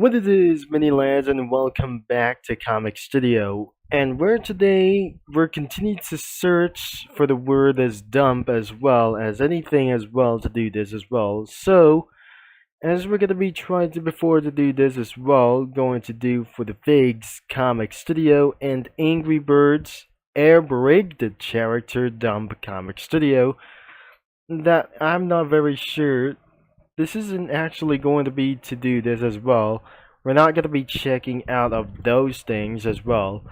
What it is, many lads, and welcome back to Comic Studio. And where today we're continuing to search for the word as dump as well as anything as well to do this as well. So, as we're gonna be trying to before to do this as well, going to do for the Figs Comic Studio and Angry Birds Air Brig the character dump Comic Studio. That I'm not very sure this isn't actually going to be to do this as well. We're not going to be checking out of those things as well.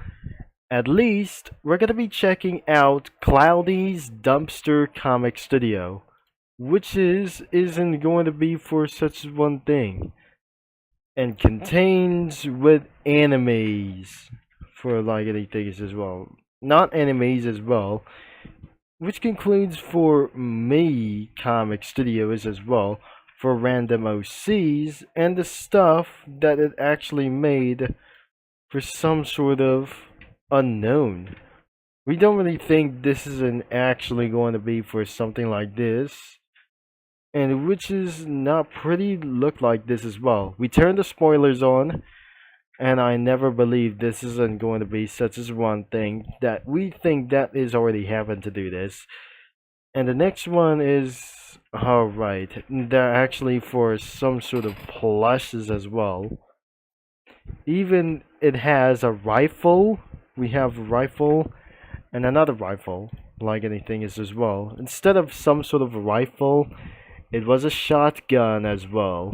At least, we're going to be checking out Cloudie's Dumpster Comic Studio. Which isn't going to be for such one thing. And contains with animes. For like anything as well. Not animes as well. Which concludes for me Comic Studios as well for random OCs and the stuff that it actually made for some sort of unknown. We don't really think this isn't actually going to be for something like this. And which is not pretty look like this as well. We turned the spoilers on, and I never believed this isn't going to be such as one thing that we think that is already happened to do this. And the next one is alright. They're actually for some sort of plushes as well. Even it has a rifle. We have a rifle and another rifle, like anything is as well. Instead of some sort of rifle, it was a shotgun as well.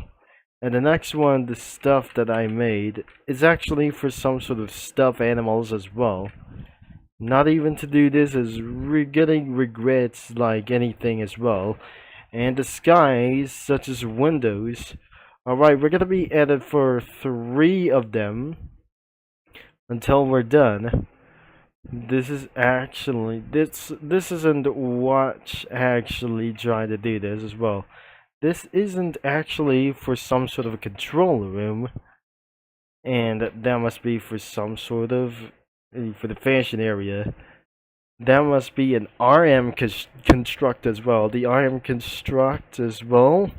And the next one, the stuff that I made, is actually for some sort of stuffed animals as well. Not even to do this is getting regrets like anything as well. And the skies, such as windows. Alright, we're gonna be added for 3 of them until we're done. This is actually this isn't what actually trying to do this as well. This isn't actually for some sort of a control room, and that must be for some sort of for the fashion area. That must be an RM construct as well. The RM construct as well.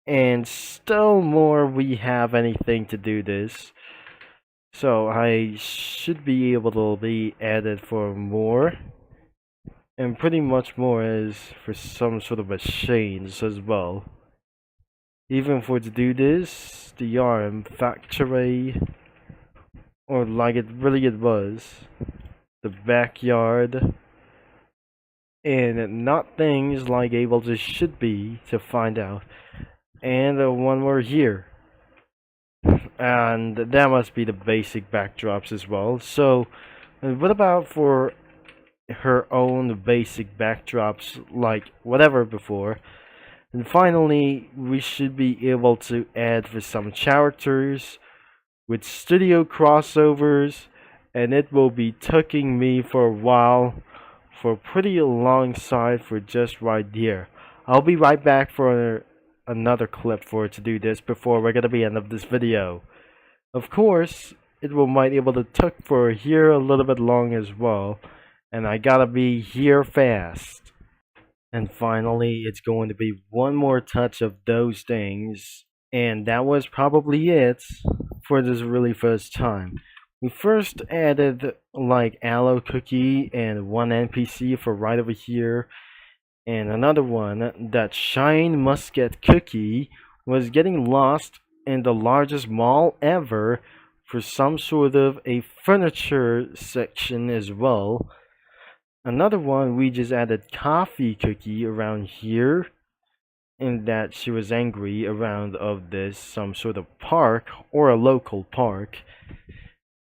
And still more we have anything to do this. So I should be able to be added for more. And pretty much more is for some sort of machines as well. Even for to do this, the RM factory, or like it was, the backyard, and not things like able to should be to find out. And one more here. And that must be the basic backdrops as well. So, what about for her own basic backdrops, like whatever before? And finally, we should be able to add for some characters with studio crossovers, and it will be taking me for a while, for pretty alongside for just right here. I'll be right back for another clip for it to do this before we're gonna be end of this video. Of course, it will might able to took for here a little bit long as well, and I gotta be here fast. And finally, it's going to be one more touch of those things, and that was probably it for this really first time. We first added like Aloe Cookie and one NPC for right over here, and another one that Shine Muscat Cookie was getting lost in the largest mall ever for some sort of a furniture section as well. Another one, we just added Coffee Cookie around here, in that she was angry around of this some sort of park or a local park,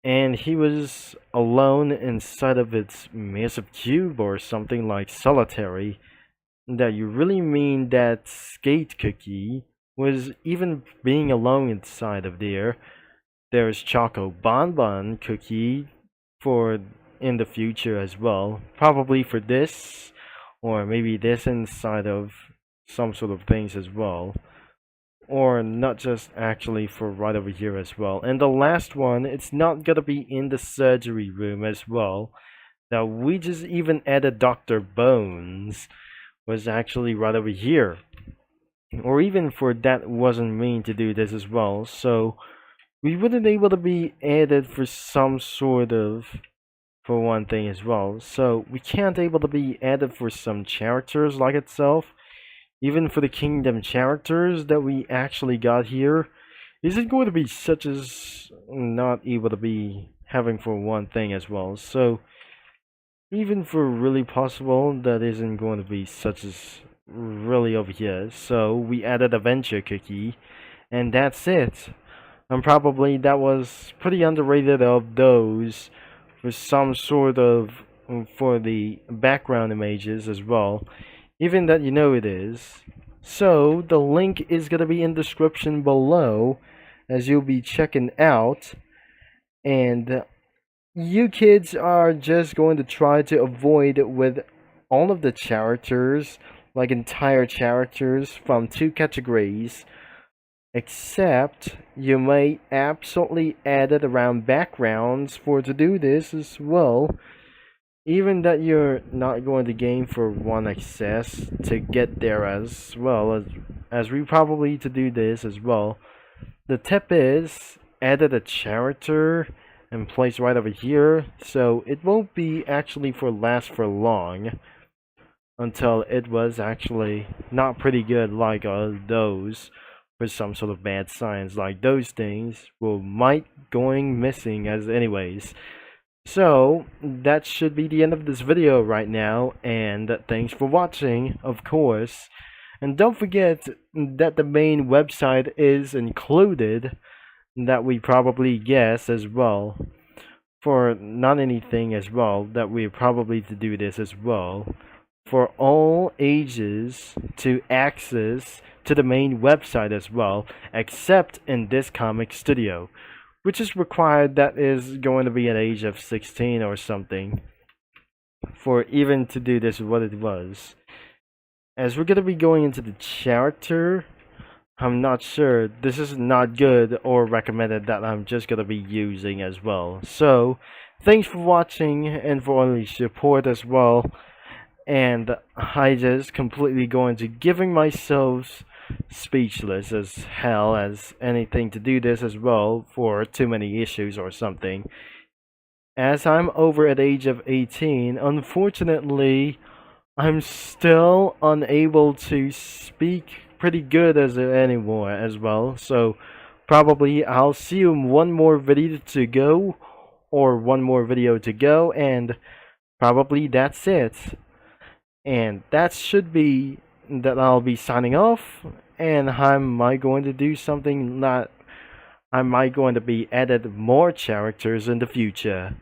and he was alone inside of its massive cube or something like solitary. That you really mean that Skate Cookie was even being alone inside of there. There's Choco Bonbon Cookie for in the future as well. Probably for this, or maybe this inside of some sort of things as well. Or not just actually for right over here as well. And the last one, it's not gonna be in the surgery room as well. Now we just even added Dr. Bones was actually right over here. or even for that wasn't mean to do this as well. So we wouldn't able to be added for some sort of, for one thing as well. So we can't able to be added for some characters like itself. Even for the kingdom characters that we actually got here, is it going to be such as not able to be having for one thing as well. So even for really possible, that isn't going to be such as really over here. So we added a venture cookie, and that's it. And probably that was pretty underrated of those for some sort of for the background images as well, even that you know it is. So the link is gonna be in description below as you'll be checking out, and you kids are just going to try to avoid with all of the characters, like entire characters from two categories, except you may absolutely add it around backgrounds for to do this as well. Even that you're not going to gain for one access to get there as well as we probably to do this as well. The tip is added a character and place right over here, so it won't be actually for last for long until it was actually not pretty good like those for some sort of bad signs, like those things will might going missing as anyways. So that should be the end of this video right now, and thanks for watching, of course. And don't forget that the main website is included, that we probably guess as well, for not anything as well, that we probably to do this as well, for all ages to access to the main website as well, except in this comic studio, which is required that is going to be an age of 16 or something for even to do this what it was. As we're going to be going into the character, I'm not sure, this is not good or recommended that I'm just going to be using as well. So thanks for watching and for all the support as well, and I just completely going to giving myself speechless as hell as anything to do this as well for too many issues or something. As I'm over at age of 18, unfortunately I'm still unable to speak pretty good as anymore as well. So probably I'll see you in one more video to go, or one more video to go, and probably that's it. And that should be that I'll be signing off, and I might going to do something that I might going to be added more characters in the future.